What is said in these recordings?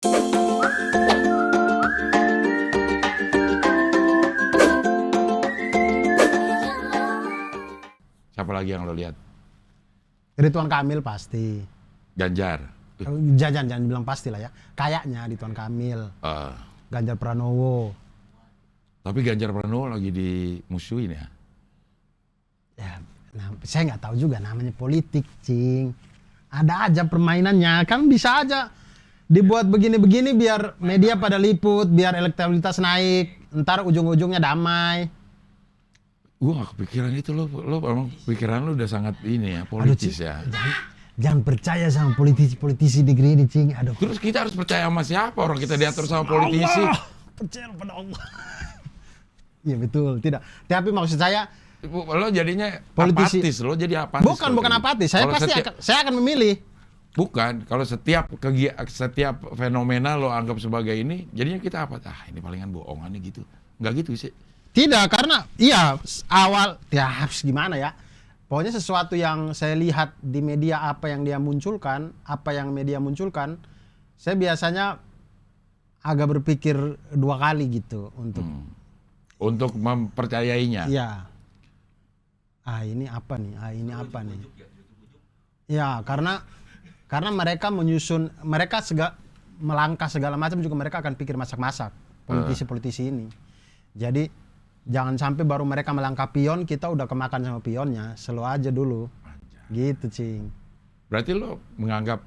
Siapa lagi yang lo lihat? Ridwan Kamil pasti. Ganjar. Jangan bilang pasti lah ya. Kayaknya Ridwan Kamil. Ganjar Pranowo. Tapi Ganjar Pranowo lagi dimusuhin ya? Ya, saya nggak tahu juga, namanya politik, Cing. Ada aja permainannya, kan bisa aja dibuat begini-begini biar media pada liput, biar elektabilitas naik, ntar ujung-ujungnya damai. Gue gak kepikiran itu, lo emang pikiran lo udah sangat ini ya, politis. Aduh, ya. Jangan percaya sama politisi negeri ini, Cing. Aduh. Terus kita harus percaya sama siapa? Orang kita diatur sama politisi. Allah. Percaya pada Allah. Iya betul, tidak. Tapi maksud saya, lo jadinya politisi, apatis, lo jadi apatis. Bukan apatis. Saya pasti saya akan memilih. Bukan, kalau setiap fenomena lo anggap sebagai ini, jadinya kita apa? Ini palingan bohongan nih gitu. Nggak gitu sih. Tidak, karena gimana ya? Pokoknya sesuatu yang saya lihat di media, apa yang media munculkan, saya biasanya agak berpikir dua kali gitu untuk mempercayainya. Iya. Ini apa nih? Ya, karena mereka melangkah segala macam juga mereka akan pikir masak-masak politisi ini. Jadi jangan sampai baru mereka melangkah pion, kita udah kemakan sama pionnya. Slow aja dulu. Gitu, Cing. Berarti lo menganggap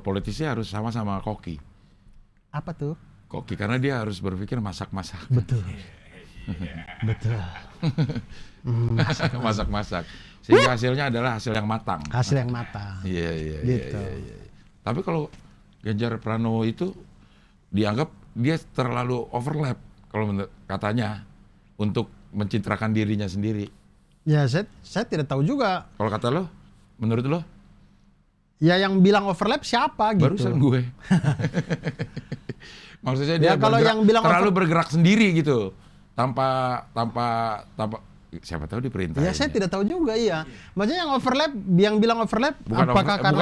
politisi harus sama-sama koki. Apa tuh? Koki, karena dia harus berpikir masak-masak. Betul. Betul. Masak-masak. Sehingga hasilnya adalah hasil yang matang. Hasil yang matang. Iya. Gitu. Iya. Tapi kalau Ganjar Pranowo itu dianggap dia terlalu overlap kalau katanya untuk mencitrakan dirinya sendiri. Ya, saya tidak tahu juga. Kalau kata lo, menurut lo? Ya yang bilang overlap siapa gitu? Barusan gue. Maksudnya dia kalau yang bilang terlalu bergerak sendiri gitu, tanpa siapa tahu diperintahin. Ya saya tidak tahu juga, iya. Maksudnya yang bilang overlap,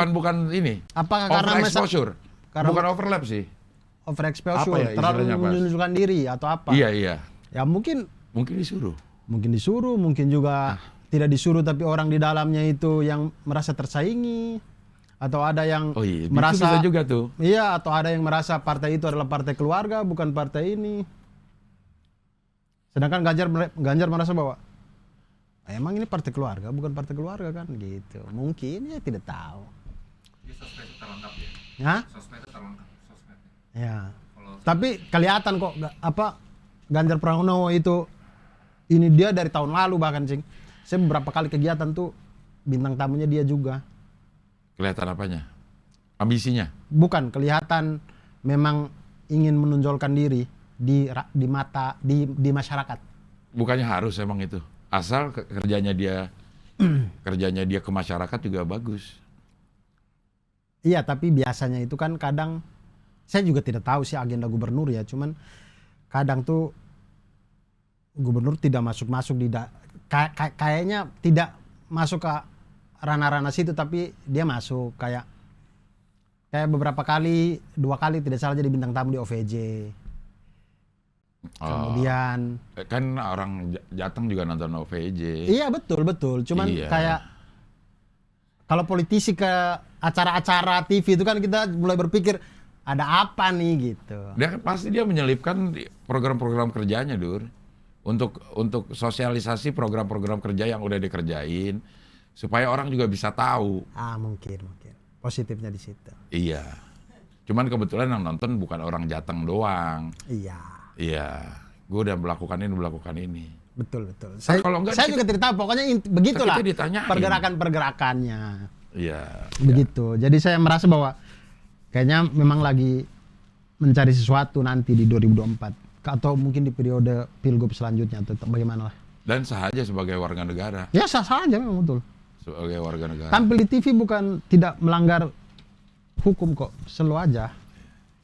bukan ini. Apakah karena exposure? Bukan overlap sih. Overexposure, terlalu menunjukkan diri atau apa? Iya. Ya mungkin disuruh. Mungkin juga tidak disuruh, tapi orang di dalamnya itu yang merasa tersaingi, atau ada yang merasa bisa juga tuh. Iya, atau ada yang merasa partai itu adalah partai keluarga, bukan partai ini. Sedangkan Ganjar merasa bahwa emang ini partai keluarga, bukan partai keluarga kan, gitu. Mungkin, ya tidak tahu. Di sosmed itu terlengkap ya? Hah? Sosmed itu terlengkap. Ya. Tapi kelihatan kok Ganjar Pranowo itu ini dia dari tahun lalu bahkan, Cing. Saya beberapa kali kegiatan tuh bintang tamunya dia juga. Kelihatan apanya? Ambisinya? Bukan, kelihatan memang ingin menonjolkan diri di masyarakat. Bukannya harus emang itu. Asal kerjanya dia ke masyarakat juga bagus. Iya, tapi biasanya itu kan kadang saya juga tidak tahu sih agenda gubernur ya, cuman kadang tuh gubernur tidak masuk kayaknya tidak masuk ke ranah-ranah situ, tapi dia masuk kayak beberapa kali, 2 kali tidak salah jadi bintang tamu di OVJ. Kemudian kan orang Jateng juga nonton OVJ. Iya betul, cuman kayak kalau politisi ke acara-acara TV itu kan kita mulai berpikir ada apa nih gitu. Pasti dia menyelipkan program-program kerjanya, Dur. Untuk sosialisasi program-program kerja yang udah dikerjain supaya orang juga bisa tahu. Mungkin positifnya di situ. Iya. Cuman kebetulan yang nonton bukan orang Jateng doang. Iya. Gue udah melakukan ini. Betul. Saya juga tidak tahu, pokoknya begitulah pergerakan-pergerakannya. Iya. Begitu. Jadi saya merasa bahwa kayaknya memang lagi mencari sesuatu nanti di 2024 atau mungkin di periode pilgub selanjutnya atau bagaimana lah. Dan sah aja sebagai warga negara. Ya sah aja memang, betul. Sebagai warga negara. Tampil di TV bukan tidak melanggar hukum kok, selalu aja.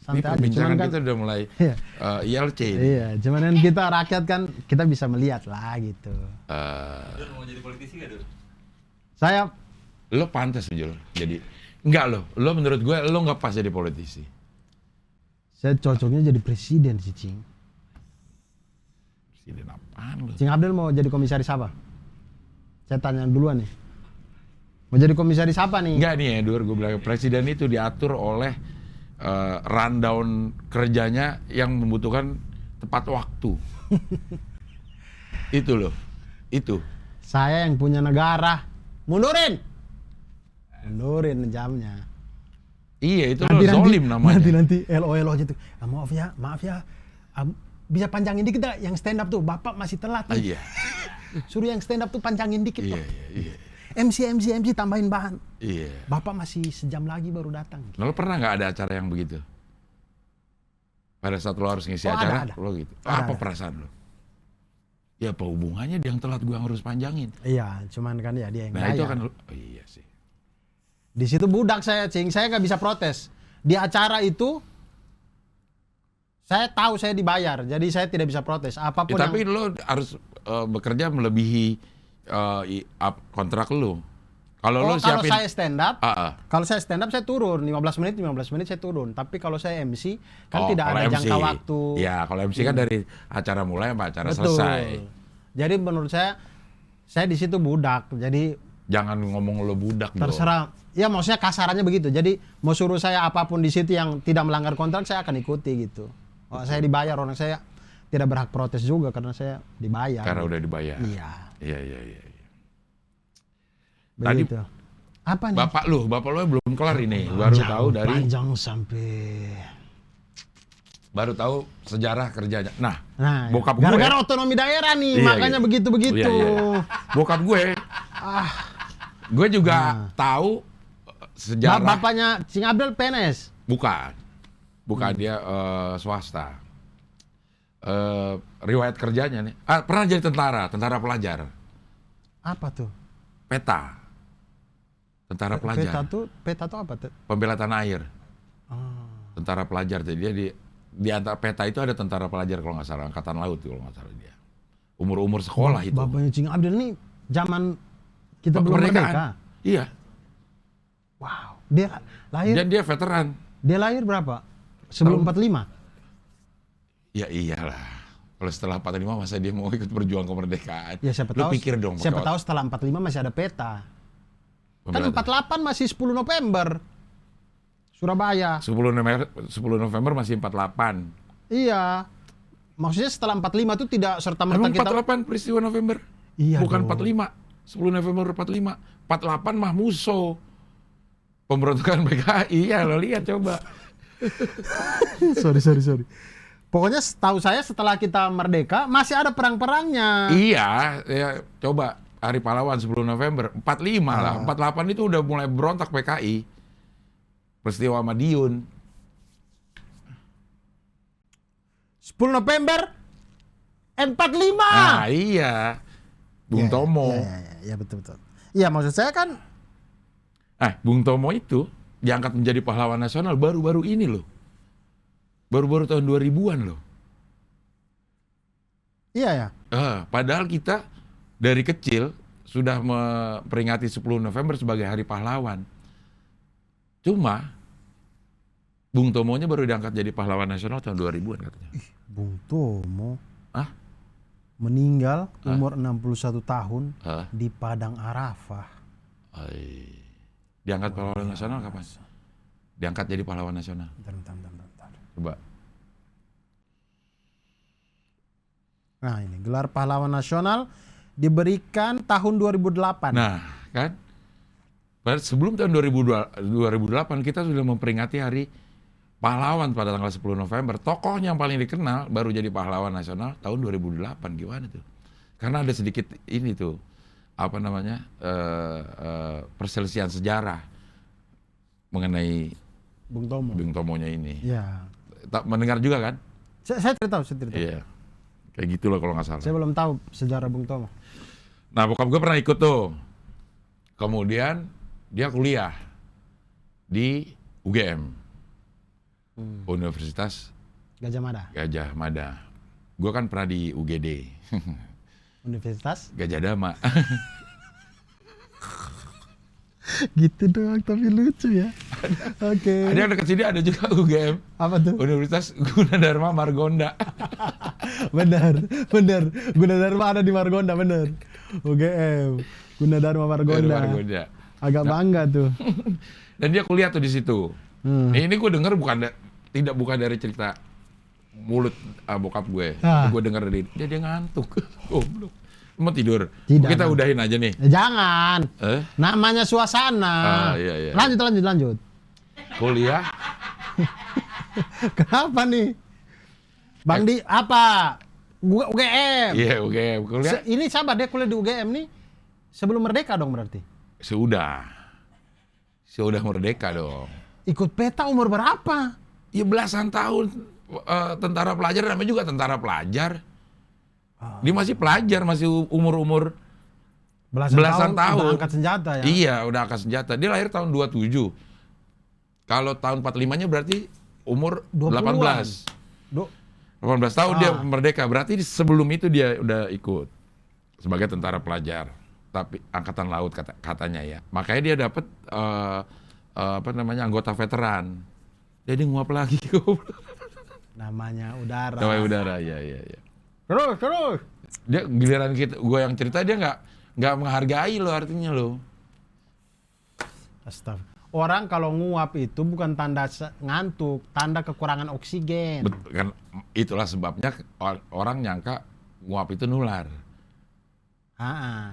Santai aja. Perbincangan kita udah mulai ILC. Iya, cuman kan kita rakyat kan kita bisa melihat lah gitu. Dur, mau jadi politisi gak, Dur? Lo pantas, Jul. Jadi enggak lo menurut gue lo nggak pas jadi politisi. Saya cocoknya jadi presiden sih, Cing. Presiden apaan lu? Cing Abdel mau jadi komisaris apa? Saya tanya duluan nih. Mau jadi komisaris apa nih? Enggak nih Edur, gue bilang presiden itu diatur oleh rundown kerjanya yang membutuhkan tepat waktu. Itu loh, itu. Saya yang punya negara. Mundurin jamnya. Iya, itu loh zolim namanya. Nanti LOL aja tuh. Ah, maaf ya. Ah, bisa panjangin dikit dah yang stand up tuh. Bapak masih telat nih. Iya. Suruh yang stand up tuh panjangin dikit Iya, Pak. iya. MC tambahin bahan. Iya. Bapak masih sejam lagi baru datang. Nah, lo pernah nggak ada acara yang begitu? Pada saat lo harus ngisi Oh, acara, ada. lo gitu. Ada. Apa perasaan lo? Ya apa hubungannya dia yang telat gue yang harus panjangin? Iya, cuman kan ya dia yang Nah itu bayar. kan, oh iya sih. Di situ budak saya, Cing. Saya nggak bisa protes. Di acara itu saya tahu saya dibayar, jadi saya tidak bisa protes. Ya, Apapun tapi yang... lo harus bekerja melebihi kontrak lo. Kalau lo kalau siapin, saya stand up, Ah. kalau saya stand up saya turun 15 menit saya turun. Tapi kalau saya MC kan Oh, tidak kalau ada MC. jangka waktu. Ya, kalau MC kan dari acara mulai sampai acara Betul. selesai. Jadi menurut saya di situ budak. Jadi Jangan ngomong lo budak dong. terserah. Ya maksudnya kasarannya begitu. Jadi mau suruh saya apapun di situ yang tidak melanggar kontrak saya akan ikuti gitu. Oh, saya dibayar, orang saya tidak berhak protes juga karena saya dibayar. Karena udah dibayar. Iya. Iya. Begitu. Apa nih? Bapak lu belum kelar ini. Panjang sampai. Baru tahu sejarah kerjanya. Nah, Nah, bokap gue. gara-gara otonomi daerah nih, Iya, makanya iya. begitu-begitu. Iya. Bokap gue. Gue juga tahu sejarah. Bapaknya Cing Abdel PNS. Bukan dia swasta. Riwayat kerjanya nih. Pernah jadi tentara pelajar. Apa tuh? Peta. Tentara pelajar. Peta tuh apa tuh? Pembela tanah air. Oh. Tentara pelajar. Jadi dia di antara peta itu ada tentara pelajar kalau nggak salah, angkatan laut kalau nggak salah dia. Umur sekolah itu. Bapaknya Cing Abdel nih zaman kita belum merdeka. Iya. Wow. Dia lahir. Dan dia veteran. Dia lahir berapa? Sebelum 45? Ya iyalah. Kalau setelah 45 masa dia mau ikut berjuang kemerdekaan? Ya siapa Lu tahu. pikir dong. Siapa pakai tahu setelah 45 masih ada peta. Kan pembela 48 masih 10 November. Surabaya. 10 November masih 48. Iya. Maksudnya setelah 45 itu tidak serta merta Emang kita 48 peristiwa November? Iya Bukan dong. 45. 10 November 45. 48 mah Muso. Pemberontakan PKI. Iya, lo lihat coba. sorry. Pokoknya setahu saya setelah kita merdeka masih ada perang-perangnya. Iya, ya coba Hari Pahlawan 10 November 45 lah. 48 itu udah mulai berontak PKI. Peristiwa Madiun. 10 November 45. Nah, iya. Bung Tomo. Iya betul. Iya maksud saya kan Bung Tomo itu diangkat menjadi pahlawan nasional baru-baru ini loh. Baru-baru tahun 2000-an loh. iya ya. Padahal kita dari kecil sudah memperingati 10 November sebagai Hari Pahlawan. Cuma Bung Tomonya baru diangkat jadi pahlawan nasional tahun 2000-an katanya. Bung Tomo Hah? meninggal umur 61 tahun Hah? di Padang Arafah. Diangkat pahlawan nasional kapan? Diangkat jadi pahlawan nasional. Bentar. Coba. Nah ini gelar pahlawan nasional diberikan tahun 2008. Nah, kan? Padahal sebelum tahun 2008 kita sudah memperingati Hari Pahlawan pada tanggal 10 November. Tokohnya yang paling dikenal baru jadi pahlawan nasional tahun 2008. Gimana tuh? Karena ada sedikit ini tuh, apa namanya, perselisihan sejarah mengenai Bung Tomo. Bung Tomonya ini. Ya. Mendengar juga kan? Saya tidak tahu. Iya. Kayak gitu loh kalau nggak salah. Saya belum tahu sejarah Bung Tomo. Nah, bokap gue pernah ikut tuh. Kemudian dia kuliah di UGM. Universitas Gajah Mada. Gue kan pernah di UGD. Universitas Gajah Dama. gitu doang tapi lucu ya. Oke. Ada yang dekat sini ada juga UGM. Apa tuh? Universitas Gunadarma Margonda. Benar. Gunadarma ada di Margonda, benar. UGM. Gunadarma Margonda. Margonda. Agak bangga tuh. Dan dia kuliah tuh di situ. Ini gue denger bukan dari cerita mulut bokap gue. Gue denger dari dia ngantuk. Goblok. Mau tidur? Tidak, kita udahin aja nih. Jangan. Namanya suasana. Iya. Lanjut. Kuliah. Kenapa nih? Bang Di, apa? UGM. Iya, UGM. Kuliah. Ini sabar, dia kuliah di UGM nih sebelum merdeka dong berarti? Sudah merdeka dong. Ikut peta umur berapa? Ya belasan tahun. Tentara pelajar, namanya juga tentara pelajar. Dia masih pelajar, masih umur belasan tahun. Udah angkat senjata ya? Iya, udah angkat senjata. Dia lahir tahun 27. Kalau tahun 45-nya berarti umur 18. 18 tahun dia merdeka. Berarti sebelum itu dia udah ikut sebagai tentara pelajar. Tapi angkatan laut katanya ya. Makanya dia dapat anggota veteran. Jadi nguap lagi. Namanya udara. Namanya udara, ya. Terus. Dia giliran gue yang cerita dia nggak menghargai lo artinya lo. Astaga. Orang kalau nguap itu bukan tanda ngantuk, tanda kekurangan oksigen. Kan itulah sebabnya orang nyangka nguap itu nular.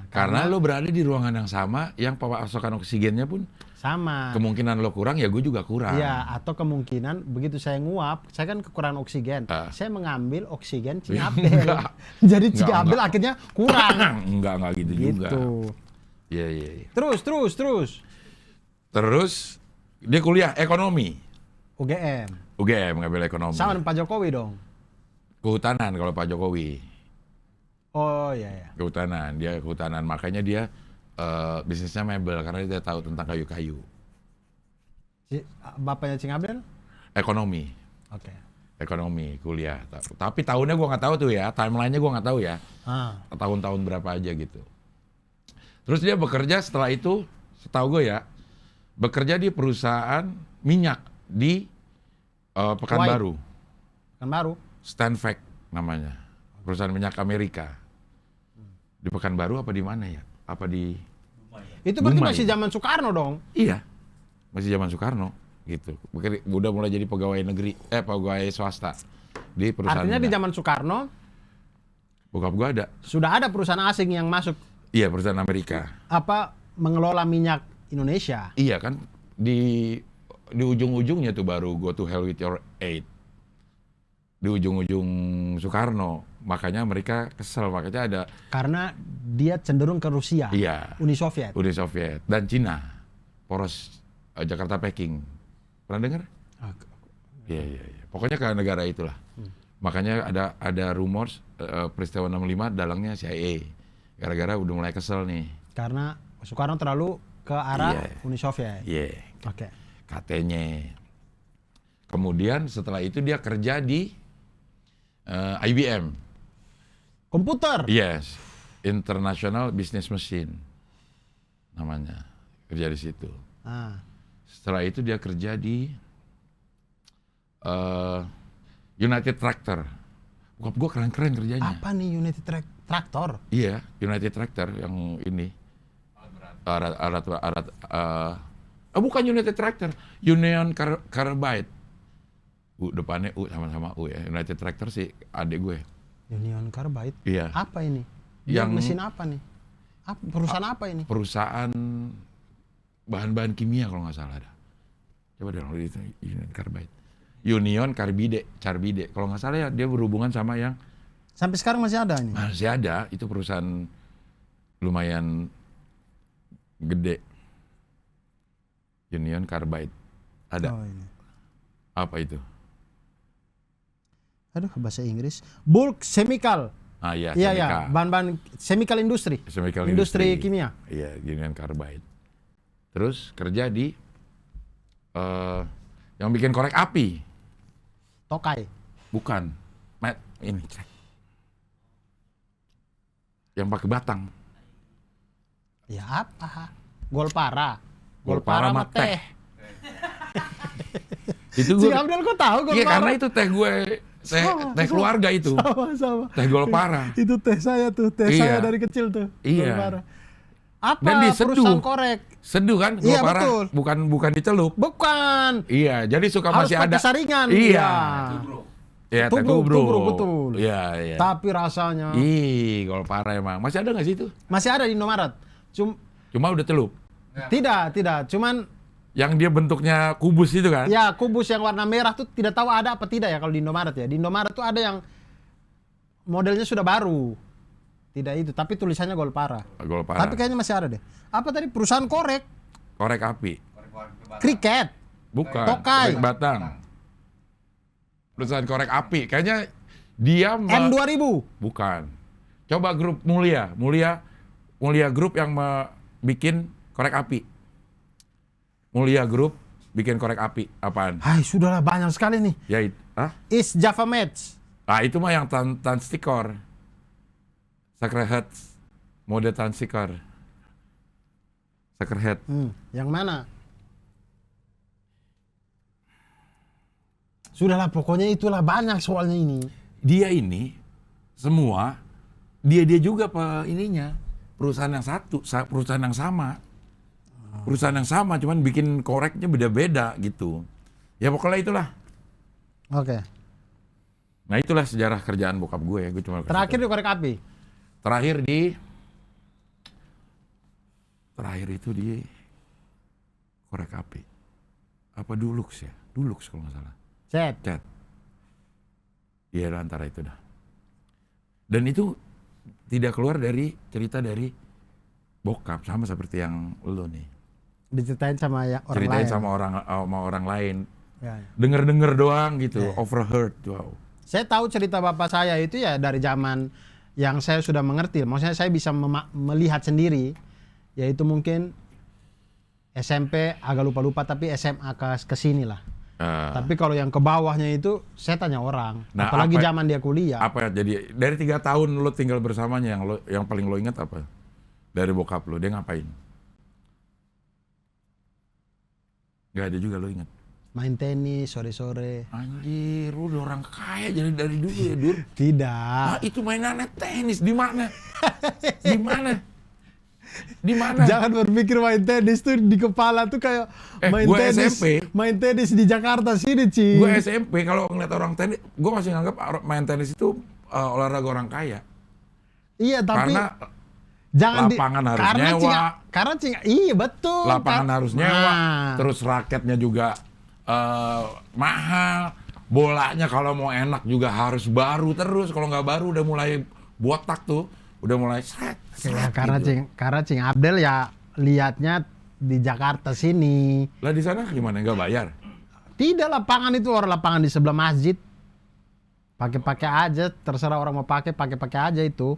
Karena lo berada di ruangan yang sama, yang pasokan oksigennya pun sama. Kemungkinan lo kurang, ya gue juga kurang. Iya, atau kemungkinan begitu saya nguap, saya kan kekurangan oksigen. Saya mengambil oksigen Cingabel. Jadi Cingabel akhirnya kurang. Enggak gitu juga. Iya. Terus dia kuliah ekonomi. UGM ngambil ekonomi. Sama dengan Pak Jokowi dong. Kehutanan kalau Pak Jokowi. Oh iya. Dia kehutanan, makanya dia bisnisnya mebel karena dia tahu tentang kayu-kayu. Bapaknya Cingabel? Ekonomi. Oke. Ekonomi, kuliah. Tapi tahunnya gue nggak tahu tuh ya, timelinenya gue nggak tahu ya. Tahun-tahun berapa aja gitu. Terus dia bekerja setelah itu, setahu gue ya, bekerja di perusahaan minyak di Pekanbaru. Stanvac namanya, perusahaan minyak Amerika. Di Pekanbaru apa di mana ya? Apa di itu berarti masih zaman Soekarno dong? Iya, masih zaman Soekarno gitu. Udah mulai jadi pegawai negeri, pegawai swasta di perusahaan. Artinya di zaman Soekarno, bokap gua ada. Sudah ada perusahaan asing yang masuk. Iya, perusahaan Amerika. Mengelola minyak Indonesia. Iya kan, di ujung-ujungnya tuh baru go to hell with your aid. Di ujung-ujung Soekarno. Makanya mereka kesel, makanya ada. Karena dia cenderung ke Rusia. Iya. Uni Soviet. Dan Cina. Poros Jakarta Peking. Pernah dengar? Iya. Pokoknya ke negara itulah. Makanya ada rumor peristiwa 65 dalangnya CIA. Gara-gara udah mulai kesel nih. Karena Soekarno terlalu ke arah Uni Soviet. Iya. Oke. Katanya. Kemudian setelah itu dia kerja di IBM. Komputer? Yes, International Business Machine namanya, kerja di situ. Setelah itu dia kerja di United Tractor. Bokap gue keren-keren kerjanya. Apa nih United Tractor? Iya, United Tractor yang ini. Bukan United Tractor, Union Carbide. Depannya sama-sama ya. United Tractor sih adik gue. Union Carbide? Iya. Apa ini? Mesin apa nih? Perusahaan apa ini? Perusahaan bahan-bahan kimia kalau nggak salah ada. Coba dong, Union Carbide. Union Carbide. Kalau nggak salah ya dia berhubungan sama yang... Sampai sekarang masih ada ini? Masih ada, itu perusahaan lumayan gede. Union Carbide. Ada. Ini. Apa itu? Aduh, bahasa Inggris. Bulk Chemical. Iya. Bahan-bahan chemical industry. Industri kimia. Iya, Union Carbide. Terus kerja di yang bikin korek api. Tokai. Bukan. Ini. Yang pakai batang. Ya apa? Golpara Golpara sama teh. Itu Cing gue. Abdel kok tahu Iya, karena Golpara? itu teh gue, teh keluarga itu. Sama. Teh Golpara. Itu teh saya tuh, teh Iya. saya dari kecil tuh. Iya. Golpara. Apa Dan diseduh. perusahaan korek? Seduh kan, Iya, Golpara betul. bukan dicelup. Bukan. Iya, jadi suka Harus masih pakai ada. saringan. Iya. Bro. Iya, teh Tubruk, kubruk. betul. Iya, iya. Tapi rasanya Ih, Golpara emang. Masih ada nggak sih itu? masih ada di Indomaret. Cuma udah celup. Tidak. Cuman Yang dia bentuknya kubus itu kan? ya kubus yang warna merah tuh tidak tahu ada apa tidak ya kalau di Indomaret ya. Di Indomaret tuh ada yang modelnya sudah baru. Tidak itu, tapi tulisannya Golpara. Golpara. Tapi kayaknya masih ada deh. Apa tadi perusahaan korek? Korek api. Kriket. Bukan. Tokai. Korek batang. Perusahaan korek api. Kayaknya dia M2000. Bukan. Coba grup Mulia grup yang bikin korek api. Mulia grup bikin korek api. Apaan? Hai, sudahlah banyak sekali nih. Ya Is Java Match. Ah, itu mah yang Tanstikor. Sacrehead. Mode Tanstikor. Sacrehead. Yang mana? Sudahlah pokoknya itulah banyak soalnya ini. Dia ini semua dia juga ininya perusahaan yang satu, perusahaan yang sama. Perusahaan yang sama cuman bikin koreknya beda-beda gitu. Ya pokoknya itulah. Oke. Nah, itulah sejarah kerjaan bokap gue ya. Gue cuma kasih Terakhir tahu. di korek api. Terakhir itu di korek api. Apa Dulux ya? Dulux kalau nggak salah. Cat. Iya, antara itu dah. Dan itu tidak keluar dari cerita dari bokap, sama seperti yang lo nih. Diceritain sama orang Ceritain lain. sama orang lain. Ya. Denger doang gitu, Ya. overheard. Wow. Saya tahu cerita bapak saya itu ya dari zaman yang saya sudah mengerti. Maksudnya saya bisa melihat sendiri. Yaitu mungkin SMP agak lupa-lupa tapi SMA ke sini lah. Tapi kalau yang ke bawahnya itu saya tanya orang. Nah, Apalagi apa- zaman dia kuliah. Apa jadi dari 3 tahun lo tinggal bersamanya yang paling lo ingat apa? Dari bokap lo, dia ngapain? Gak ada juga lo ingat. Main tenis sore-sore. Anjir, lu udah orang kaya jadi dari dulu ya, Dur. Tidak. Ah, itu mainannya tenis di mana? Di mana? Di mana? Jangan berpikir main tenis tuh di kepala tuh kayak main gua tenis. SMP. Main tenis di Jakarta sini, Ci. Gue SMP kalau ngeliat orang tenis, gue masih nganggap main tenis itu olahraga orang kaya. Iya, tapi Karena jangan lapangan harus karena nyewa. Iya betul. lapangan harus nyewa, Nah. terus raketnya juga mahal. Bolanya kalau mau enak juga harus baru terus. Kalau nggak baru udah mulai botak tuh, udah mulai seret. Ya, karena Cing Abdel ya lihatnya di Jakarta sini. Lah di sana gimana? Nggak bayar? Tidak, lapangan itu orang lapangan di sebelah masjid. Pakai-pakai aja, terserah orang mau pakai aja itu.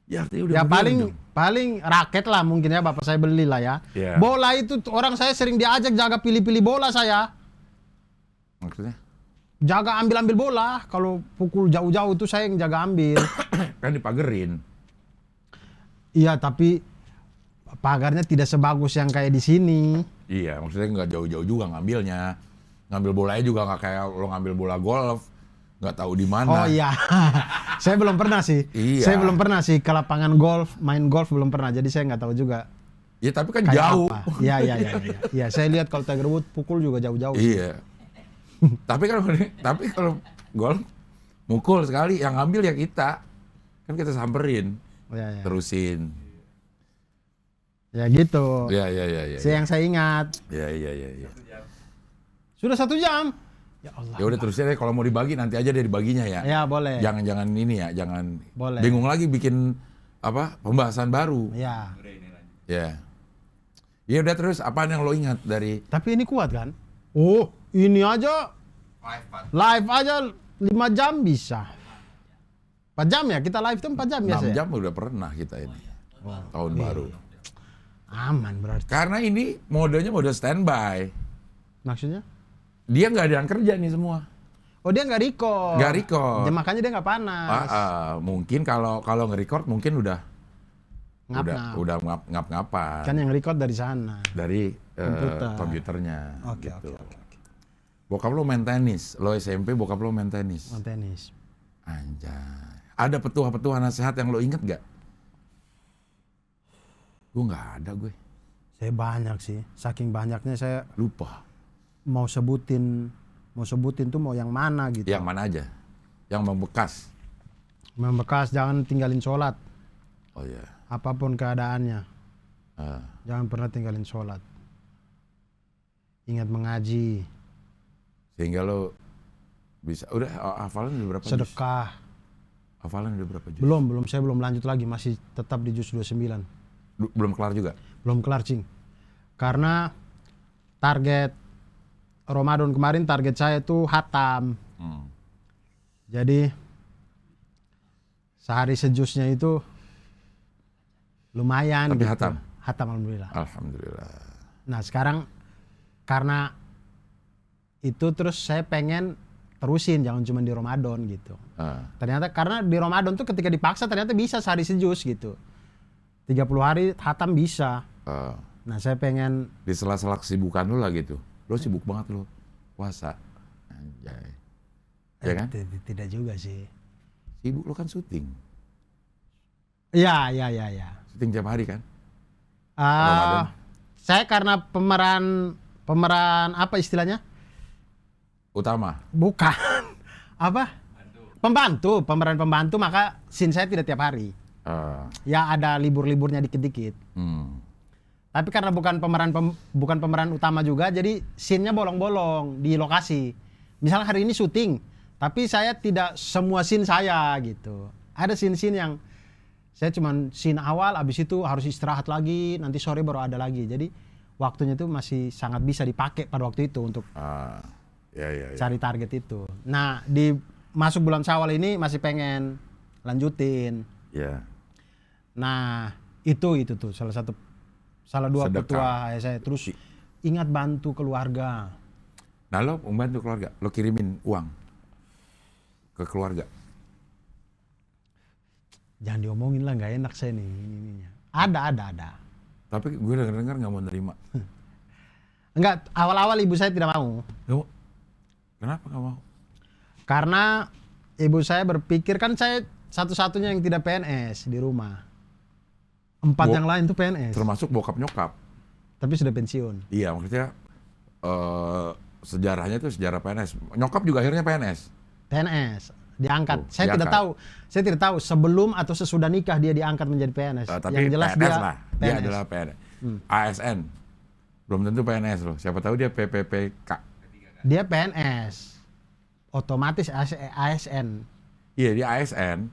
Ya, artinya udah Ya modern dong. paling raket lah mungkin ya bapak saya beli lah ya. Iya. Bola itu orang saya sering diajak jaga pilih-pilih bola saya. Maksudnya? Jaga ambil bola. Kalau pukul jauh-jauh itu saya yang jaga ambil. Kan dipagerin. Iya, tapi pagarnya tidak sebagus yang kayak di sini. Iya, maksudnya nggak jauh-jauh juga ngambilnya. Ngambil bolanya juga nggak kayak lo ngambil bola golf. Nggak tahu di mana. Oh iya, saya belum pernah sih. Iya. Saya belum pernah sih ke lapangan golf, main golf belum pernah. Jadi saya nggak tahu juga. Ya tapi kan Kayak jauh. apa. Iya. Iya, saya lihat kalau Tiger Woods pukul juga jauh-jauh. Iya. tapi kalau golf mukul sekali, yang ngambil ya kita. Kan kita samperin, Iya. terusin. Ya gitu. Iya. Yang saya ingat. Iya. Sudah 1 jam. Ya Allah. Ya udah terusin deh, kalau mau dibagi nanti aja deh dibaginya ya. Ya boleh. Jangan ini ya, jangan Boleh. bingung lagi bikin pembahasan baru. Ya. Ya. Ya udah, terus apaan yang lo ingat dari Tapi ini kuat kan? Oh, ini aja Live, Pak. live aja 5 jam bisa. 4 jam ya? Kita live tuh 4 jam 6 biasa ya? jam udah pernah kita ini. Tahun baru. Aman berarti. Karena ini modenya mode standby. Maksudnya? Dia nggak ada yang kerja nih semua. Oh, dia nggak record. Nggak record. Ya, makanya dia nggak panas. Mungkin kalau nge-record mungkin udah Ngap-ngap. udah ngap-ngapan Kan yang record dari sana. dari Komputer. komputernya. Oke. gitu. Bokap lo main tenis, lo SMP bokap lo main tenis. Main tenis. Anjay. Ada petua-petua nasihat yang lo inget gak? Gue nggak ada gue. Saya banyak sih, saking banyaknya saya Lupa. mau sebutin tuh mau yang mana gitu. Yang mana aja? Yang membekas. Membekas, jangan tinggalin sholat, Oh iya. apapun keadaannya. Ah, Jangan pernah tinggalin sholat. Ingat mengaji, sehingga lo bisa. Udah hafalan udah berapa juz? sedekah. Hafalan udah berapa juz? Belum, saya belum lanjut lagi, masih tetap di juz 29. Belum kelar juga? Belum kelar, Cing. Karena target Ramadan kemarin, target saya itu hatam. Jadi sehari sejusnya itu lumayan. Tapi gitu. hatam? Hatam, alhamdulillah. Alhamdulillah. Nah sekarang karena itu terus saya pengen terusin, jangan cuma di Ramadan gitu. Ah, Ternyata karena di Ramadan tuh ketika dipaksa ternyata bisa sehari sejus gitu. 30 hari hatam bisa. ah. Nah saya pengen, Di sela-sela kesibukan lo lah gitu. Lo sibuk banget lo puasa. Anjay. Ya kan? Tidak juga sih. Sibuk lo kan syuting. Iya. Syuting tiap hari kan? Ah, Ramadan. saya karena pemeran apa istilahnya? Utama. Bukan. Apa? Pemeran pembantu, maka scene saya tidak tiap hari. Ah, Ya ada libur-liburnya dikit-dikit. Tapi karena bukan pemeran utama juga, jadi scene-nya bolong-bolong di lokasi. Misalnya hari ini syuting, tapi saya tidak semua scene saya gitu. Ada scene-scene yang saya cuman scene awal, abis itu harus istirahat lagi, nanti sore baru ada lagi. Jadi waktunya itu masih sangat bisa dipakai pada waktu itu untuk ya. cari target itu. Nah di masuk bulan Syawal ini masih pengen lanjutin. Ya. Nah itu tuh salah dua Sedekah. petua saya. Terus ingat bantu keluarga. Nah lo membantu keluarga, lo kirimin uang ke keluarga. Jangan diomongin lah, nggak enak saya nih ininya. Ada. Tapi gue denger nggak mau nerima. Enggak, awal-awal ibu saya tidak mau. Kenapa nggak mau? Karena ibu saya berpikir, kan saya satu-satunya yang tidak PNS di rumah. 4 yang lain tuh PNS. Termasuk bokap nyokap. Tapi sudah pensiun. Iya, maksudnya sejarahnya itu sejarah PNS. Nyokap juga akhirnya PNS. PNS diangkat. Oh, Saya diangkat. tidak tahu sebelum atau sesudah nikah dia diangkat menjadi PNS. Tapi yang jelas PNS dia lah. Dia adalah PNS. ASN. Belum tentu PNS loh. Siapa tahu dia PPPK. Dia PNS. Otomatis ASN. Iya, dia ASN.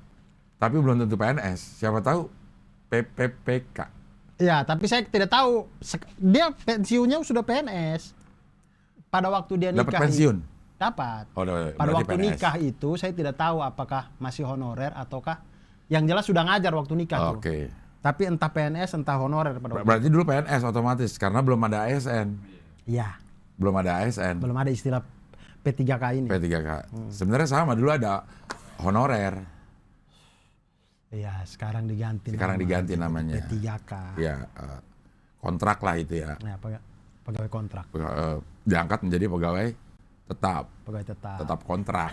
Tapi belum tentu PNS. Siapa tahu PPPK. Ya, tapi saya tidak tahu. Dia pensiunnya sudah PNS. Pada waktu dia nikah. Dapat pensiun. Dapat. Oh, Pada berarti waktu PNS. nikah itu saya tidak tahu apakah masih honorer ataukah yang jelas sudah ngajar waktu nikah tuh. Oke. Tapi entah PNS entah honorer pada waktu. Berarti dulu PNS otomatis karena belum ada ASN. Iya, Belum ada ASN. belum ada istilah P3K ini. P3K. Sebenarnya sama, dulu ada honorer. Iya, sekarang diganti. Sekarang diganti namanya. P3K. Ya, kontrak lah itu ya. Nah, pegawai kontrak, Diangkat menjadi pegawai tetap. pegawai tetap. Tetap kontrak.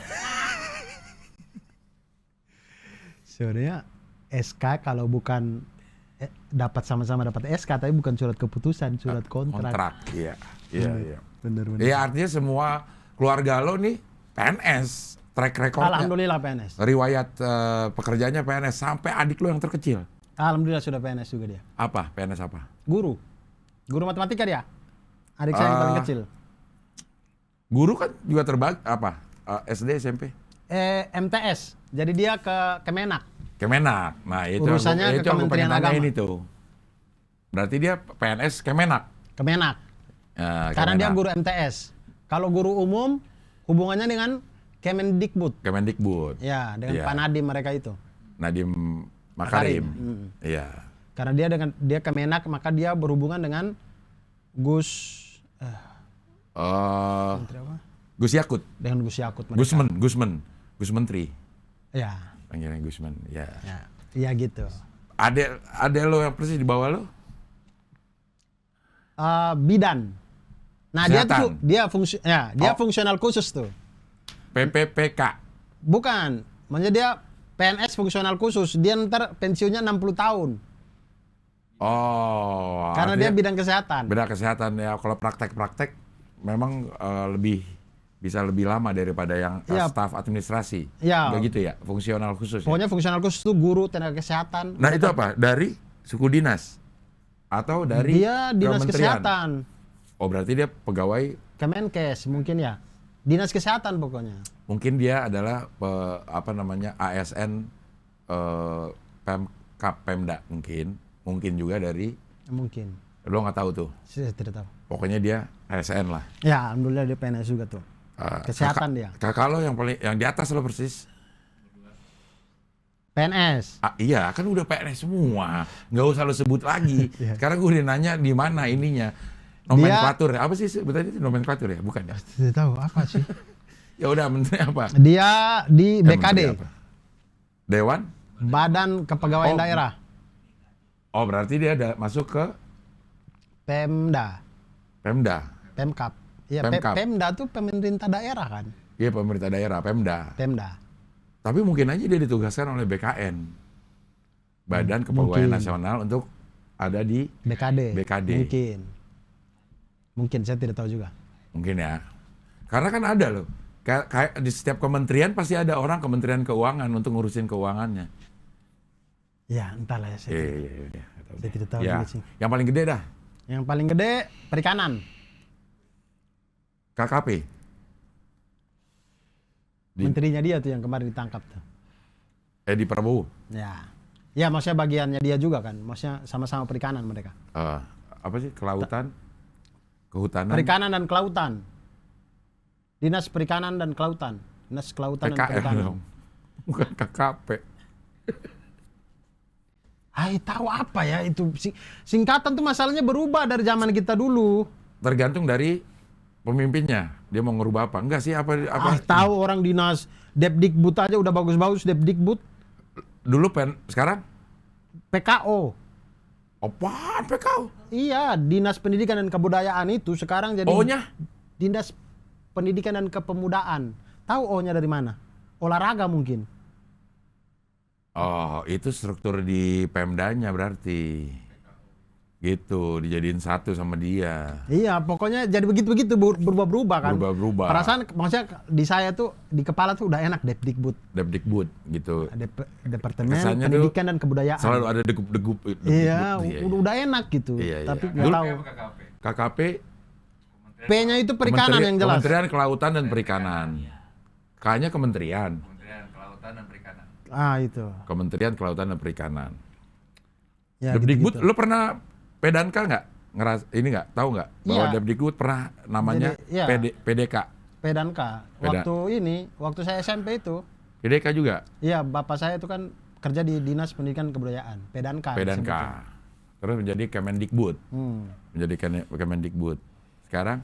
Sebenarnya SK kalau bukan dapat sama-sama dapat SK tapi bukan surat keputusan, surat kontrak. Kontrak, iya. Iya. Bener. Iya, artinya semua keluarga lo nih PNS. Track recordnya. Alhamdulillah PNS. Riwayat pekerjaannya PNS. Sampai adik lo yang terkecil. Alhamdulillah sudah PNS juga dia. Apa? PNS apa? Guru matematika dia. Adik saya yang paling kecil. Guru kan juga terbagi apa? SD, SMP? MTS. Jadi dia ke Kemenak. Kemenak. Nah, itu Urusannya ke yang gue pengen Kementerian tanya Agama. ini tuh. Berarti dia PNS Kemenak. Kemenak. Ya, Karena dia Kemenak. guru MTS. Kalau guru umum hubungannya dengan Kemendikbud. Kemendikbud. Ya, dengan Iya. Pak Nadiem mereka itu. Nadiem Makarim. Iya. Karena dia Kemenak, maka dia berhubungan dengan Gus Menteri apa? Gus Yakut. Dengan Gus Yakut mereka. Gus Menteri. Ya. Panggilnya Gusman. Ya. Iya gitu. Ada lo yang persis di bawah lo? Bidan. Nah, Kesehatan. dia Oh. fungsional khusus tuh. PPPK. Bukan. Maksudnya dia PNS fungsional khusus. Dia ntar pensiunnya 60 tahun. Oh. Karena dia artinya bidang kesehatan. beda kesehatan ya. Kalau praktek-praktek memang bisa lebih lama daripada yang Iya. staf administrasi. Iya. Nggak gitu ya, fungsional khusus. Ya? Pokoknya fungsional khusus tuh guru, tenaga kesehatan. Nah itu apa? Dari suku dinas atau dari Dia dinas kementerian? kesehatan. Oh berarti dia pegawai. Kemenkes mungkin ya. Dinas kesehatan pokoknya. Mungkin dia adalah ASN Pemkap Pemda mungkin juga dari. Mungkin. Lo nggak tahu tuh. Saya tidak tahu. Pokoknya dia ASN lah. Ya, alhamdulillah dia PNS juga tuh. Kesehatan dia. Kakak lo yang di atas lo persis. PNS. Iya kan udah PNS semua, nggak usah lo sebut lagi. Iya. Sekarang gue udah nanya di mana ininya. Nomenklatur apa sih sebetulnya itu nomenklatur ya? Bukan ya? Tidak tahu apa sih. Ya udah menteri apa? Dia di Menteri BKD. apa? Dewan? Badan Kepegawaian Oh. Daerah. Oh berarti dia ada masuk ke Pemda. Pemkap. Iya, Pemkap. Pemda tuh pemerintah daerah kan. Iya pemerintah daerah, Pemda. Pemda. Tapi mungkin aja dia ditugaskan oleh BKN, Badan Kepegawaian Mungkin. Nasional untuk ada di BKD. BKD. Mungkin saya tidak tahu juga. mungkin ya. Karena kan ada loh, kayak di setiap kementerian pasti ada orang Kementerian Keuangan untuk ngurusin keuangannya. Ya, entahlah ya saya. Iya. Saya tidak tahu Ya, juga sih. yang paling gede dah Yang paling gede perikanan. KKP. Menterinya dia tuh yang kemarin ditangkap tuh. Edi Prabowo. Ya. Ya, maksudnya bagiannya dia juga kan. Maksudnya sama-sama perikanan mereka. Apa sih kelautan, kehutanan, Perikanan dan kelautan. Dinas Perikanan dan Kelautan. Dinas Kelautan dan PKL Perikanan. dong. Bukan KKP. Tahu apa ya itu singkatan tuh masalahnya berubah dari zaman kita dulu. Tergantung dari pemimpinnya. Dia mau ngerubah apa? Enggak sih apa Tahu orang dinas Depdikbud aja udah bagus-bagus Depdikbud. dulu sekarang PKO. apaan PKO? Iya, Dinas Pendidikan dan Kebudayaan itu sekarang jadi O-nya? Dinas Pendidikan dan Kepemudaan. Tahu O-nya dari mana? Olahraga mungkin. Oh, itu struktur di Pemdanya berarti. Gitu, dijadiin satu sama dia. Iya, pokoknya jadi begitu-begitu berubah-berubah kan. Berubah-berubah. Perasaan maksudnya di saya tuh di kepala tuh udah enak Depdikbud. Depdikbud gitu. Departemen Kesannya Pendidikan dan Kebudayaan. Selalu ada degup-degup. Iya, Depdikbud, udah enak gitu. Iya, iya. Tapi Dulu- nggak tahu. KKP. KKP P-nya itu perikanan yang jelas. Kementerian Kelautan dan Perikanan. K-nya Kementerian. Kementerian Kelautan dan Perikanan. Itu. Kementerian Kelautan dan Perikanan. Ya, Depdikbud, gitu-gitu. lu pernah Pedanka nggak? Ini nggak? Tahu nggak? Bahwa Iya. Depdikbud pernah namanya Jadi, iya. PDK. Pedanka. Waktu saya SMP itu, PDK juga? iya bapak saya itu kan kerja di Dinas Pendidikan dan Kebudayaan. Pedanka. Pedanka. Terus menjadi Kemendikbud. Menjadi Kemendikbud. Sekarang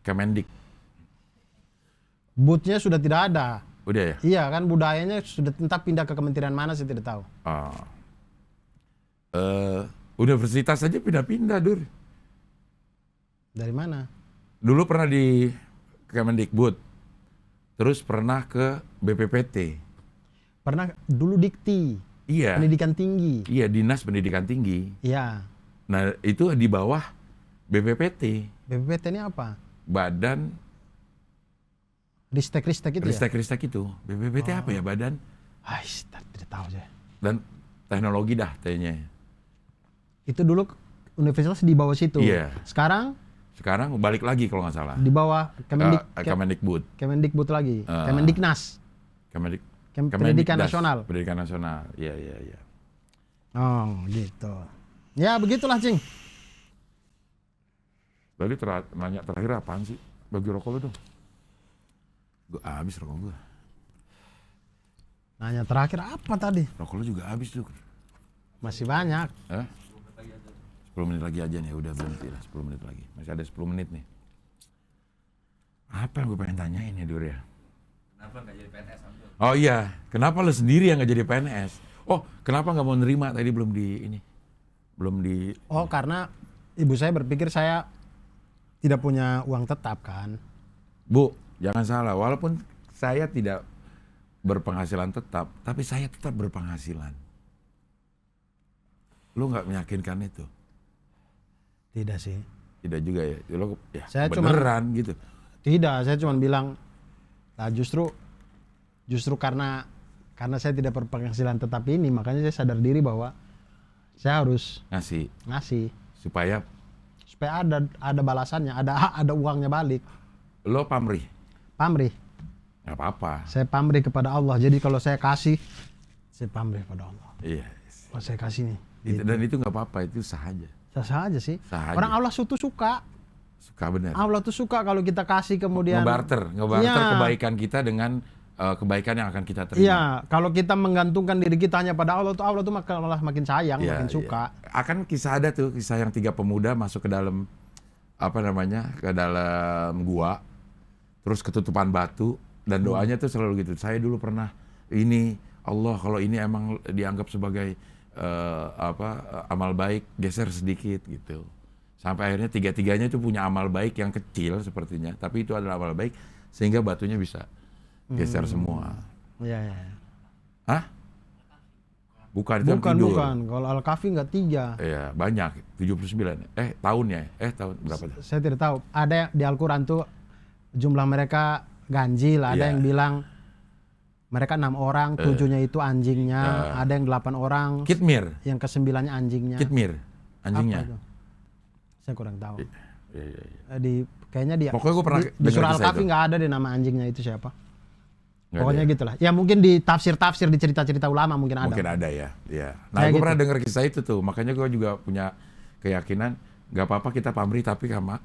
Kemendik. Butnya sudah tidak ada. Udah ya? Iya kan budayanya sudah entah pindah ke kementerian mana saya tidak tahu. Universitas aja pindah-pindah, Dur. Dari mana? Dulu pernah di Kemendikbud. Terus pernah ke BPPT. Pernah dulu Dikti. Iya. Pendidikan tinggi. Iya, Dinas Pendidikan Tinggi. Iya. Nah, itu di bawah BPPT. BPPT ini apa? Badan Ristek-ristek itu ya? Ristek-Ristek itu. BPPT apa ya? Badan Tidak tahu saya. dan teknologi dah kayaknya. Itu dulu universitas di bawah situ. Iya. Sekarang Sekarang balik lagi kalau nggak salah. di bawah Kemendikbud. Kemendikbud lagi. Kemendiknas. Pendidikan Kemendikdas. Nasional. Pendidikan Nasional. Iya, iya, iya. Oh, gitu. Ya, begitulah, Cing. Tadi nanya terakhir apaan sih? Bagi rokok lu dong. Gue habis rokok gue. Nanya terakhir apa tadi? Rokok lu juga habis tuh. Masih banyak. 10 menit lagi aja nih, udah berhenti lah 10 menit lagi. Masih ada 10 menit nih. Apa yang gue pengen tanyain ya, Dur ya? Kenapa nggak jadi PNS, Abdul? Oh iya, kenapa lu sendiri yang nggak jadi PNS? Oh, kenapa nggak mau nerima tadi belum di. Oh, karena ibu saya berpikir saya tidak punya uang tetap kan. Bu, jangan salah. Walaupun saya tidak berpenghasilan tetap, tapi saya tetap berpenghasilan. Lu nggak meyakinkan itu? Tidak sih. Tidak juga ya. Lu ya Saya beneran gitu. Tidak, saya cuma bilang, nah justru karena saya tidak berpenghasilan tetap ini, makanya saya sadar diri bahwa saya harus ngasih Supaya ada balasannya, ada uangnya balik. lo pamrih. Pamrih. Gak apa-apa. Saya pamrih kepada Allah. Jadi kalau saya kasih, saya pamrih kepada Allah. Iya. Kalau saya kasih nih. Dan itu nggak apa-apa, itu sah aja. Sah aja sih. Sah aja. Orang Allah tuh suka. Suka bener. Allah tuh suka kalau kita kasih kemudian. Ngebarter Iya. kebaikan kita dengan kebaikan yang akan kita terima. Iya, kalau kita menggantungkan diri kita hanya pada Allah tuh malah makin sayang, Iya, makin suka. iya. Akan kisah ada tuh, kisah yang 3 pemuda masuk ke dalam ke dalam gua, terus ketutupan batu, dan doanya tuh selalu gitu. Saya dulu pernah ini, Allah kalau ini emang dianggap sebagai amal baik, geser sedikit gitu. Sampai akhirnya 3-tiganya itu punya amal baik yang kecil sepertinya, tapi itu adalah amal baik sehingga batunya bisa geser semua. Iya. Hah? Bukan, itu yang tidur. Bukan. Kalau Al-Kahfi nggak 3. Iya, banyak. 79. Tahunnya. Tahun berapa? Saya tidak tahu. Ada di Al-Quran tuh jumlah mereka ganjil. Ada Iya. yang bilang mereka 6 orang, 7-nya itu anjingnya. Ada yang 8 orang. Kitmir. Yang ke-9-nya anjingnya. Kitmir. Anjingnya. Apa itu? Saya kurang tahu. Iya. Kayaknya Pokoknya gue pernah di dengar surah kisah Al-Kahfi itu. nggak ada deh nama anjingnya itu siapa. Nggak Pokoknya ada ya? gitulah. Ya mungkin di tafsir-tafsir, di cerita-cerita ulama mungkin ada. Mungkin ada ya. Nah, Kayak gue gitu. pernah dengar kisah itu tuh. Makanya gue juga punya keyakinan nggak apa-apa kita pamrih tapi sama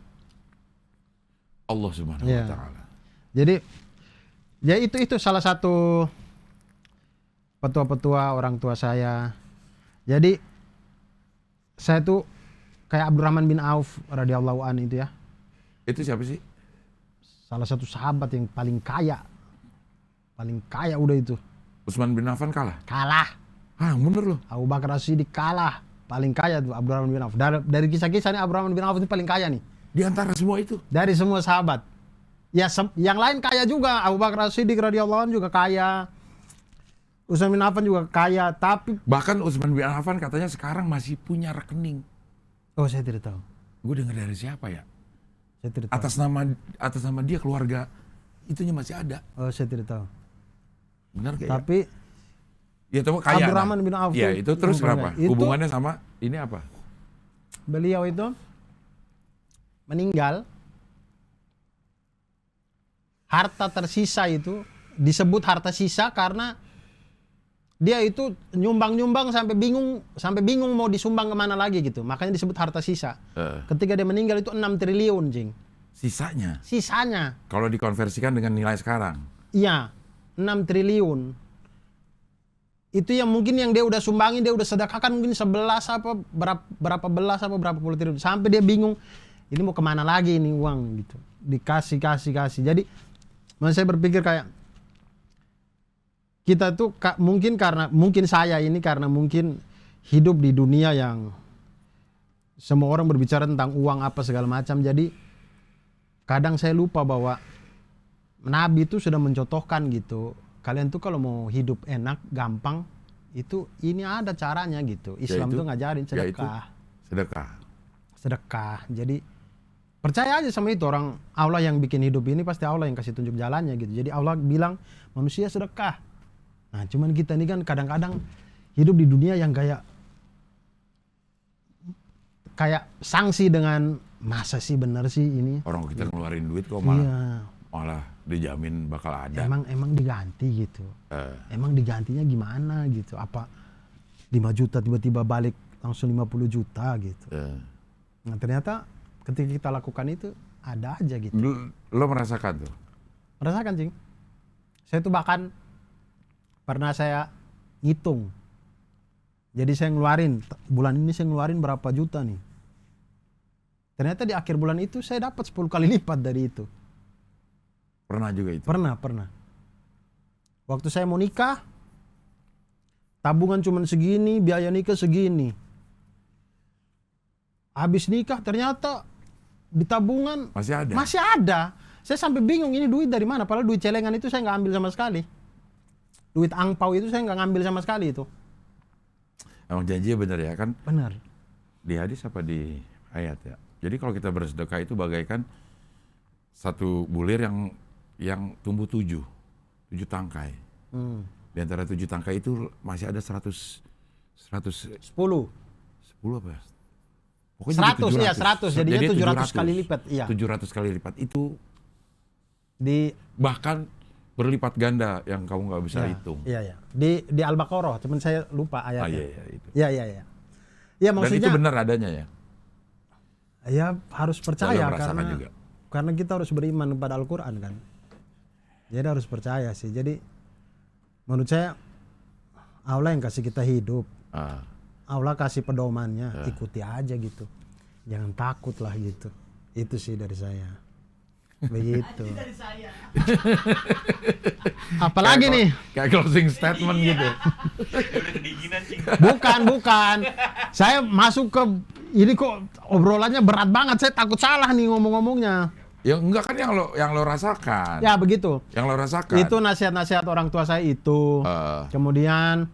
Allah Subhanahu Iya. wa taala. Jadi ya itu salah satu petua-petua orang tua saya. Jadi saya tuh kayak Abdurrahman bin Auf radhiyallahu an itu ya. Itu siapa sih? Salah satu sahabat yang paling kaya. Paling kaya udah itu. Utsman bin Affan kalah. Kalah. Bener loh. Abu Bakar As-Siddiq kalah. Paling kaya tuh Abdurrahman bin Auf. Dari kisah-kisah nih Abdurrahman bin Auf itu paling kaya nih. Di antara semua itu. Dari semua sahabat. Ya yang lain kaya juga. Abu Bakar As-Siddiq radhiyallahu anhu juga kaya. Utsman bin Affan juga kaya, tapi Bahkan Utsman bin Affan katanya sekarang masih punya rekening. oh saya tidak tahu. Gue dengar dari siapa ya? Saya tidak tahu. Atas nama dia keluarga itunya masih ada. Oh saya tidak tahu. Benar gak ya? Tapi Ya itu kaya. Abdurrahman bin Auf Ya tuh itu terus yang kenapa? paling- itu- Hubungannya sama ini apa? beliau itu meninggal, harta tersisa itu disebut harta sisa karena dia itu nyumbang sampai bingung mau disumbang kemana lagi gitu, makanya disebut harta sisa. Ketika dia meninggal itu 6 triliun jing sisanya. Kalau dikonversikan dengan nilai sekarang. Iya, 6 triliun. Itu yang mungkin yang dia udah sumbangin, dia udah sedekahkan mungkin 11 apa berapa puluh triliun. Sampai dia bingung, ini mau kemana lagi ini uang gitu. Dikasih. Jadi saya berpikir kayak kita tuh mungkin saya ini karena mungkin hidup di dunia yang semua orang berbicara tentang uang apa segala macam. Jadi kadang saya lupa bahwa Nabi itu sudah mencontohkan gitu. Kalian tuh kalau mau hidup enak, gampang, itu ini ada caranya gitu. Islam tuh ngajarin sedekah. Jadi percaya aja sama itu, orang Allah yang bikin hidup ini pasti Allah yang kasih tunjuk jalannya gitu. Jadi Allah bilang manusia sedekah. Nah cuman kita ini kan kadang-kadang hidup di dunia yang kayak sanksi dengan masa sih bener sih ini. Orang kita ngeluarin duit kok Iya. malah dijamin bakal ada. Emang diganti gitu. Emang digantinya gimana gitu. Apa 5 juta tiba-tiba balik langsung 50 juta gitu. Nah ternyata ketika kita lakukan itu ada aja gitu. Lo merasakan tuh? Merasakan cing. Saya tuh bahkan pernah saya ngitung. Jadi saya ngeluarin, bulan ini saya ngeluarin berapa juta nih. Ternyata di akhir bulan itu saya dapat 10 kali lipat dari itu. Pernah juga itu? Pernah. Waktu saya mau nikah, tabungan cuma segini, biaya nikah segini. Habis nikah ternyata Di tabungan Masih ada. masih ada. Saya sampai bingung ini duit dari mana. Padahal duit celengan itu saya nggak ambil sama sekali. Duit angpau itu saya nggak ngambil sama sekali itu. Emang janjinya bener ya kan? Benar. Di hadis apa di ayat ya? Jadi kalau kita bersedekah itu bagaikan satu bulir yang tumbuh 7 tangkai. Di antara 7 tangkai itu masih ada 110 apa? Pokoknya 100 iya 100. Jadinya 700 kali lipat. Iya. 700 kali lipat itu Di bahkan berlipat ganda yang kamu nggak bisa hitung. Iya iya. Di Al-Baqarah, cuman saya lupa ayatnya. Iya itu. Iya iya iya. Ya Dan maksudnya itu benar adanya ya. ya harus percaya Saya merasakan juga. karena kita harus beriman kepada Al-Qur'an kan. Jadi harus percaya sih. Jadi menurut saya Allah yang kasih kita hidup. Ah. Allah kasih pedomannya, ikuti aja gitu. Jangan takut lah gitu. Itu sih dari saya. Begitu. Apalagi nih? Kayak closing statement gitu. Udah kedinginan sih. Bukan. Saya masuk ke ini kok obrolannya berat banget. Saya takut salah nih ngomong-ngomongnya. Ya enggak kan yang lo rasakan. Ya begitu. Yang lo rasakan. Itu nasihat-nasihat orang tua saya itu. Kemudian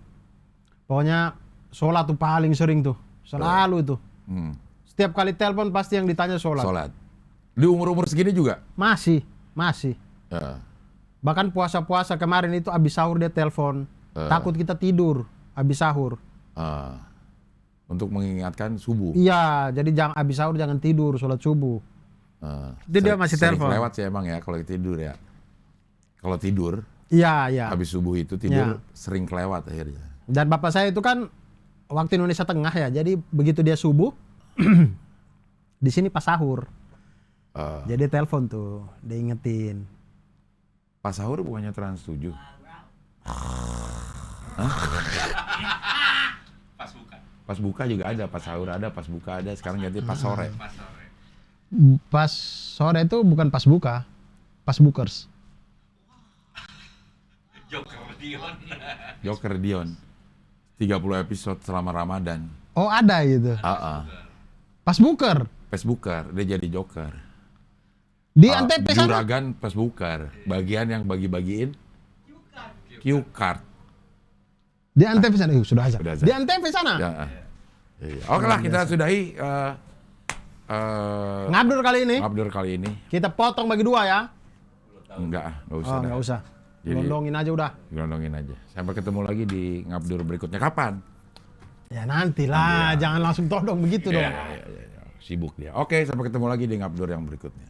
pokoknya sholat tuh paling sering tuh. Selalu itu. Setiap kali telepon pasti yang ditanya sholat. Sholat. Di umur-umur segini juga? Masih. Ya. Bahkan puasa-puasa kemarin itu abis sahur dia telepon. Takut kita tidur abis sahur. Untuk mengingatkan subuh. Iya, jadi jangan abis sahur jangan tidur, sholat subuh. Dia masih telepon. Sering lewat sih emang ya kalau tidur ya. Kalau tidur, Iya. habis subuh itu tidur sering kelewat akhirnya. Dan bapak saya itu kan waktu Indonesia Tengah ya, jadi begitu dia subuh, di sini pas sahur. Jadi telepon tuh, dia ingetin. Pas sahur bukannya Trans 7? Pas buka juga ada, pas sahur ada, pas buka ada, sekarang ganti pas sore. Pas sore itu bukan pas buka, pas bookers. Joker Dion. 30 episode selama Ramadan. Oh ada gitu. Pas booker. Facebooker, dia jadi Joker. Di Antep sana. Juragan Facebooker, bagian yang bagi-bagiin cue card. Di Antep sana. Sudah aja. Sudah aja. Di Antep sana. Ya, iya. Oke lah, kita sudahi Ngabdur kali ini. Kita potong bagi 2 ya. Enggak usah. Oh, enggak usah. Gelondongin aja udah. Gelondongin aja. Sampai ketemu lagi di ngabdur berikutnya. Kapan? Ya nantilah, jangan langsung todong begitu dong. Ya. Sibuk dia. Oke, sampai ketemu lagi di ngabdur yang berikutnya.